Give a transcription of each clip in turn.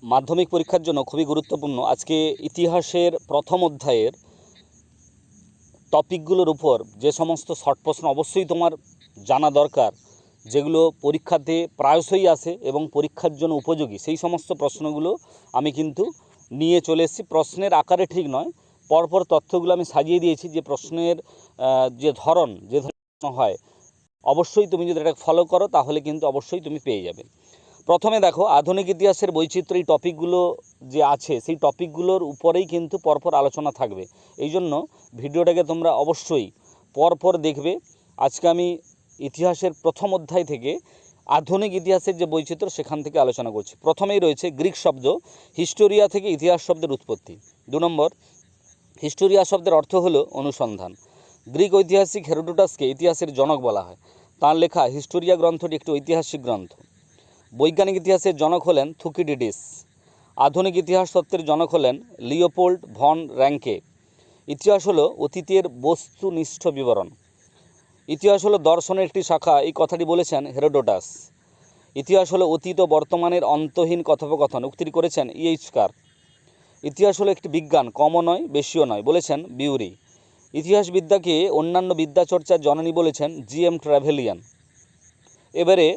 মাধ্যমিক পরীক্ষার জন্য খুবই গুরুত্বপূর্ণ। আজকে ইতিহাসের প্রথম অধ্যায়ের টপিকগুলোর উপর যে সমস্ত শর্ট প্রশ্ন অবশ্যই তোমার জানা দরকার, যেগুলো পরীক্ষাতে প্রায়শই আসে এবং পরীক্ষার জন্য উপযোগী, সেই সমস্ত প্রশ্নগুলো আমি কিন্তু নিয়ে চলে এসেছি। প্রশ্নের আকারে ঠিক নয়, পরপর তথ্যগুলো আমি সাজিয়ে দিয়েছি যে প্রশ্নের যে ধরন হয়, অবশ্যই তুমি যদি এটা ফলো করো তাহলে কিন্তু অবশ্যই তুমি পেয়ে যাবে। প্রথমে দেখো, আধুনিক ইতিহাসের বৈচিত্র্য, এই টপিকগুলো যে আছে সেই টপিকগুলোর উপরেই কিন্তু পরপর আলোচনা থাকবে। এই জন্য ভিডিওটাকে তোমরা অবশ্যই পরপর দেখবে। আজকে আমি ইতিহাসের প্রথম অধ্যায় থেকে আধুনিক ইতিহাসের যে বৈচিত্র্য সেখান থেকে আলোচনা করছি। প্রথমেই রয়েছে গ্রিক শব্দ হিস্টোরিয়া থেকে ইতিহাস শব্দের উৎপত্তি। 2 নম্বর, হিস্টোরিয়া শব্দের অর্থ হলো অনুসন্ধান। গ্রিক ঐতিহাসিক হেরোডোটাসকে ইতিহাসের জনক বলা হয়। তাঁর লেখা হিস্টোরিয়া গ্রন্থটি একটি ঐতিহাসিক গ্রন্থ। বৈজ্ঞানিক ইতিহাসের জনক হলেন থুকিডিডিস। আধুনিক ইতিহাস তত্ত্বের জনক হলেন লিওপোল্ড ভন র্যাঙ্কে। ইতিহাস হলো অতীতের বস্তুনিষ্ঠ বিবরণ। ইতিহাস হলো দর্শনের একটি শাখা, এই কথাটি বলেছেন হেরোডোটাস। ইতিহাস হলো অতীত ও বর্তমানের অন্তহীন কথোপকথন, উক্তিটি করেছেন ইএইচকার। ইতিহাস হলো একটি বিজ্ঞান, কমও নয় বেশিও নয়, বলেছেন বিউরি। ইতিহাসবিদ্যাকে অন্যান্য বিদ্যাচর্চার জননী বলেছেন জিএম ট্র্যাভেলিয়ান। এবারে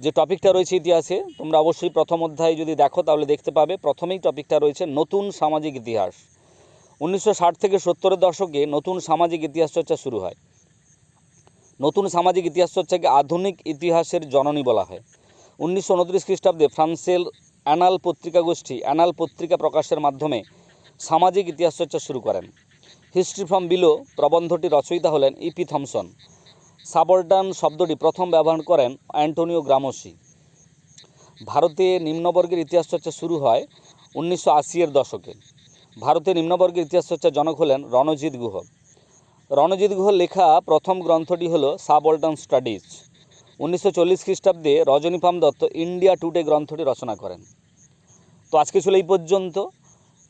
যে টপিকটা রয়েছে ইতিহাসে, তোমরা অবশ্যই প্রথম অধ্যায় যদি দেখো তাহলে দেখতে পাবে প্রথমেই টপিকটা রয়েছে নতুন সামাজিক ইতিহাস। 1960 থেকে 70-এর দশকে নতুন সামাজিক ইতিহাস চর্চা শুরু হয়। নতুন সামাজিক ইতিহাস চর্চাকে আধুনিক ইতিহাসের জননী বলা হয়। 1929 খ্রিস্টাব্দে ফ্রান্সের অ্যানাল পত্রিকা গোষ্ঠী অ্যানাল পত্রিকা প্রকাশের মাধ্যমে সামাজিক ইতিহাস চর্চা শুরু করেন। হিস্ট্রি ফ্রম বিলো প্রবন্ধটি রচয়িতা হলেন ইপি থমসন। সাবঅর্ডান শব্দটি প্রথম ব্যবহার করেন অ্যান্টোনিও গ্রামোসি। ভারতে নিম্নবর্গের ইতিহাস চর্চা শুরু হয় 1980-এর দশকে। ভারতে নিম্নবর্গের ইতিহাস চর্চার জনক হলেন রণজিৎ গুহ। রণজিৎ গুহর লেখা প্রথম গ্রন্থটি হল সাবঅর্ডান স্টাডিজ। 1940 খ্রিস্টাব্দে রজনীপাম দত্ত ইন্ডিয়া টুডে গ্রন্থটি রচনা করেন। তো আজকে ছিল এই পর্যন্ত।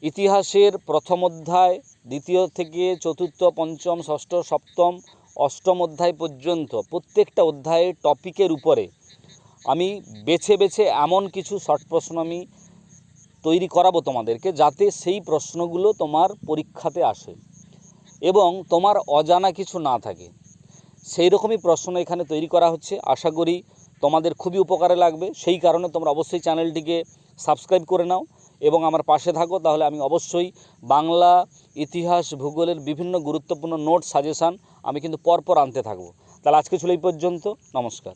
ইতিহাসের প্রথম অধ্যায় দ্বিতীয় থেকে চতুর্থ, পঞ্চম, ষষ্ঠ, সপ্তম, অষ্টম অধ্যায় পর্যন্ত প্রত্যেকটা অধ্যায়ের টপিকের উপরে আমি বেছে বেছে এমন কিছু শর্ট প্রশ্ন আমি তৈরি করাবো তোমাদেরকে, যাতে সেই প্রশ্নগুলো তোমার পরীক্ষাতে আসে এবং তোমার অজানা কিছু না থাকে। সেই রকমই প্রশ্ন এখানে তৈরি করা হচ্ছে। আশা করি তোমাদের খুবই উপকারে লাগবে। সেই কারণে তোমরা অবশ্যই চ্যানেলটিকে সাবস্ক্রাইব করে নাও এবং আমার পাশে থাকো। তাহলে আমি অবশ্যই বাংলা, ইতিহাস, ভূগোলের বিভিন্ন গুরুত্বপূর্ণ নোট সাজেশান আমি কিন্তু পরপর আনতে থাকবো। তাহলে আজকে ছিল এই পর্যন্ত। নমস্কার।